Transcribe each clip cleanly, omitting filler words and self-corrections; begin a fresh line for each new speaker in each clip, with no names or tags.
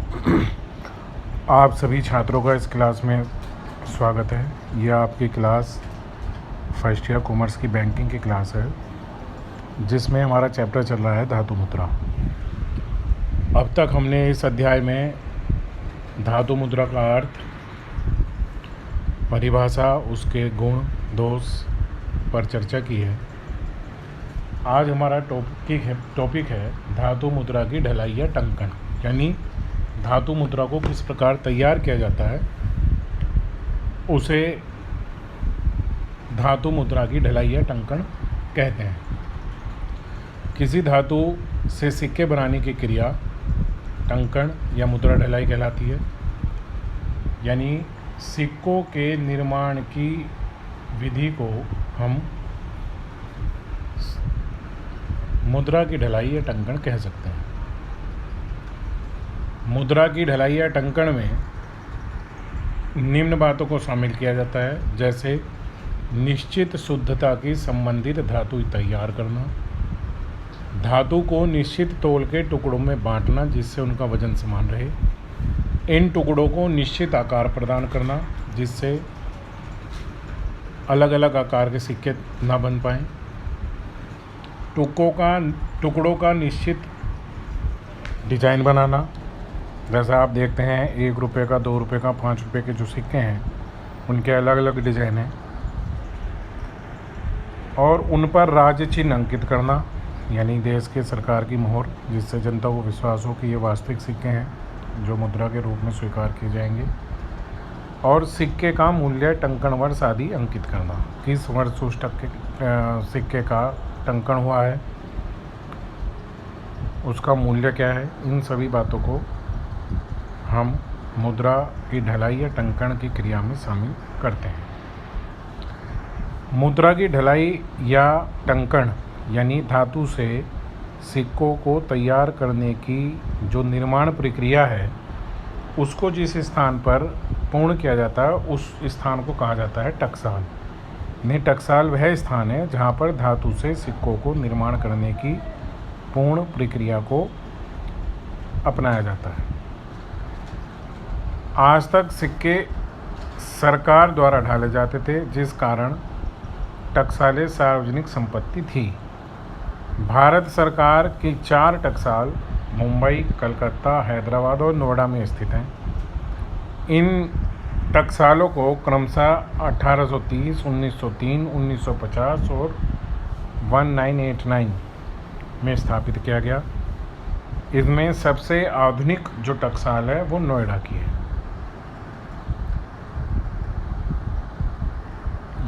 आप सभी छात्रों का इस क्लास में स्वागत है। यह आपकी क्लास फर्स्ट ईयर कॉमर्स की बैंकिंग की क्लास है, जिसमें हमारा चैप्टर चल रहा है धातु मुद्रा। अब तक हमने इस अध्याय में धातु मुद्रा का अर्थ, परिभाषा, उसके गुण दोष पर चर्चा की है। आज हमारा टॉपिक है धातु मुद्रा की ढलाई या टंकण, यानी धातु मुद्रा को किस प्रकार तैयार किया जाता है, उसे धातु मुद्रा की ढलाई या टंकण कहते हैं। किसी धातु से सिक्के बनाने की क्रिया टंकण या मुद्रा ढलाई कहलाती है। यानी सिक्कों के निर्माण की विधि को हम मुद्रा की ढलाई या टंकण कह सकते हैं। मुद्रा की ढलाई या टंकण में निम्न बातों को शामिल किया जाता है, जैसे निश्चित शुद्धता की संबंधित धातु तैयार करना, धातु को निश्चित तौल के टुकड़ों में बांटना जिससे उनका वजन समान रहे, इन टुकड़ों को निश्चित आकार प्रदान करना जिससे अलग अलग आकार के सिक्के ना बन पाएँ, टुकड़ों का निश्चित डिजाइन बनाना। जैसा आप देखते हैं 1 रुपये का, 2 रुपये का, 5 रुपये के जो सिक्के हैं उनके अलग अलग डिजाइन हैं, और उन पर राज्य चिन्ह अंकित करना, यानी देश के सरकार की मोहर, जिससे जनता को विश्वास हो कि ये वास्तविक सिक्के हैं जो मुद्रा के रूप में स्वीकार किए जाएंगे, और सिक्के का मूल्य, टंकण वर्ष आदि अंकित करना, किस वर्ष उस सिक्के का टंकण हुआ है, उसका मूल्य क्या है। इन सभी बातों को हम मुद्रा की ढलाई या टंकण की क्रिया में शामिल करते हैं। मुद्रा की ढलाई या टंकण यानी धातु से सिक्कों को तैयार करने की जो निर्माण प्रक्रिया है, उसको जिस स्थान पर पूर्ण किया जाता है उस स्थान को कहा जाता है टकसाल। यानी टकसाल वह स्थान है जहाँ पर धातु से सिक्कों को निर्माण करने की पूर्ण प्रक्रिया को अपनाया जाता है। आज तक सिक्के सरकार द्वारा ढाले जाते थे, जिस कारण टकसालें सार्वजनिक संपत्ति थी। भारत सरकार की 4 टकसाल मुंबई, कलकत्ता, हैदराबाद और नोएडा में स्थित हैं। इन टकसालों को क्रमशः 1830, 1903, 1950 और 1989 में स्थापित किया गया। इसमें सबसे आधुनिक जो टकसाल है वो नोएडा की है।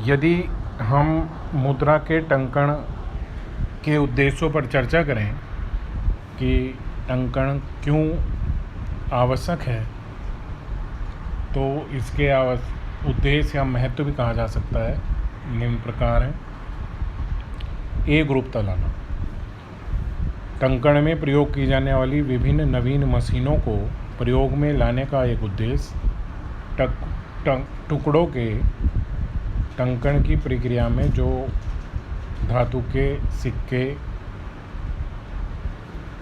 यदि हम मुद्रा के टंकण के उद्देश्यों पर चर्चा करें कि टंकण क्यों आवश्यक है, तो इसके उद्देश्य या महत्व भी कहा जा सकता है। निम्न प्रकार है। एकरूपता लाना। टंकण में प्रयोग की जाने वाली विभिन्न नवीन मशीनों को प्रयोग में लाने का एक उद्देश्य टुकड़ों के टंकण की प्रक्रिया में जो धातु के सिक्के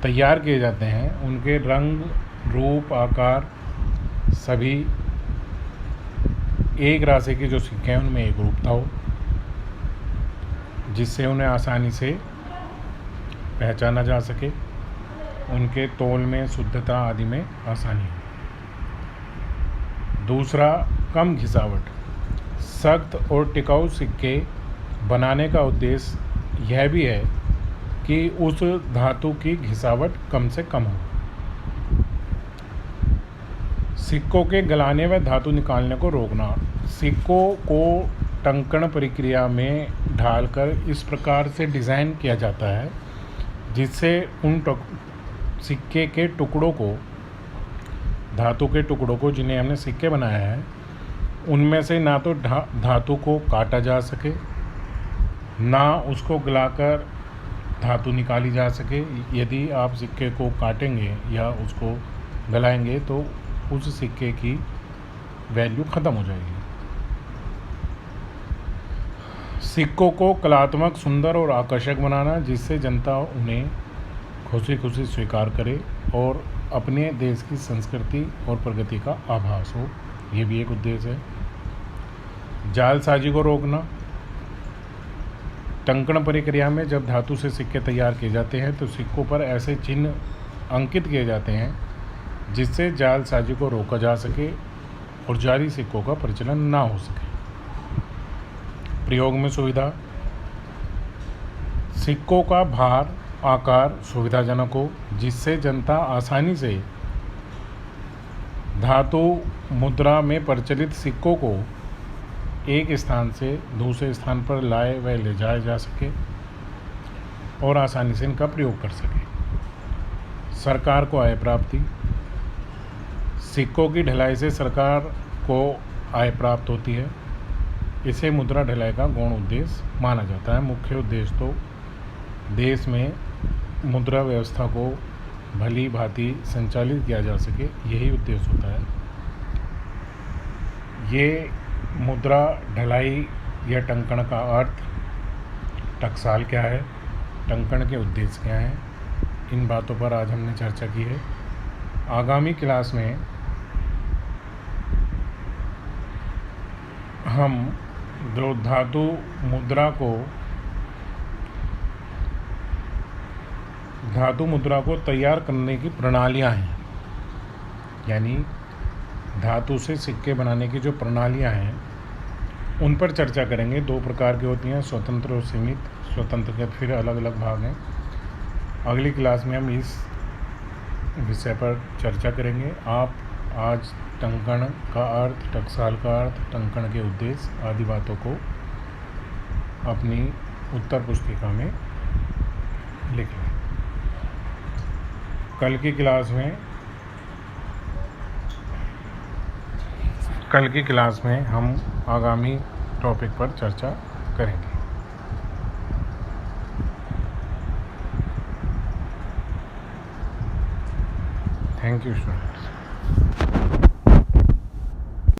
तैयार किए जाते हैं उनके रंग, रूप, आकार सभी एक राशि के जो सिक्के हैं उनमें एक रूपता हो, जिससे उन्हें आसानी से पहचाना जा सके, उनके तौल में, शुद्धता आदि में आसानी हो। दूसरा, कम घिसावट। सख्त और टिकाऊ सिक्के बनाने का उद्देश्य यह भी है कि उस धातु की घिसावट कम से कम हो। सिक्कों के गलाने व धातु निकालने को रोकना। सिक्कों को टंकण प्रक्रिया में ढालकर इस प्रकार से डिज़ाइन किया जाता है जिससे उन सिक्के के टुकड़ों को, धातु के टुकड़ों को जिन्हें हमने सिक्के बनाया है, उनमें से ना तो धातु को काटा जा सके, ना उसको गलाकर धातु निकाली जा सके। यदि आप सिक्के को काटेंगे या उसको गलाएंगे तो उस सिक्के की वैल्यू ख़त्म हो जाएगी। सिक्कों को कलात्मक, सुंदर और आकर्षक बनाना जिससे जनता उन्हें खुशी खुशी स्वीकार करे और अपने देश की संस्कृति और प्रगति का आभास हो, ये भी एक उद्देश्य है। जालसाजी को रोकना, टंकण प्रक्रिया में जब धातु से सिक्के तैयार किए जाते हैं तो सिक्कों पर ऐसे चिन्ह अंकित किए जाते हैं जिससे जालसाजी को रोका जा सके और जाली सिक्कों का प्रचलन ना हो सके। प्रयोग में सुविधा, सिक्कों का भार आकार सुविधाजनक हो जिससे जनता आसानी से धातु मुद्रा में प्रचलित सिक्कों को एक स्थान से दूसरे स्थान पर लाए व ले जाया जा सके और आसानी से इनका प्रयोग कर सके। सरकार को आय प्राप्ति, सिक्कों की ढलाई से सरकार को आय प्राप्त होती है। इसे मुद्रा ढलाई का गौण उद्देश्य माना जाता है। मुख्य उद्देश्य तो देश में मुद्रा व्यवस्था को भली भांति संचालित किया जा सके, यही उद्देश्य होता है। ये मुद्रा ढलाई या टंकण का अर्थ, टकसाल क्या है, टंकण के उद्देश्य क्या हैं, इन बातों पर आज हमने चर्चा की है। आगामी क्लास में हम जो धातु मुद्रा को तैयार करने की प्रणालियां हैं, यानी धातु से सिक्के बनाने की जो प्रणालियां हैं उन पर चर्चा करेंगे। 2 प्रकार की होती हैं, स्वतंत्र और सीमित। स्वतंत्र के फिर अलग अलग भाग हैं। अगली क्लास में हम इस विषय पर चर्चा करेंगे। आप आज टंकण का अर्थ, टकसाल का अर्थ, टंकण के उद्देश्य आदि बातों को अपनी उत्तर पुस्तिका में लिख लें। कल की क्लास में हम आगामी टॉपिक पर चर्चा करेंगे। Thank you students.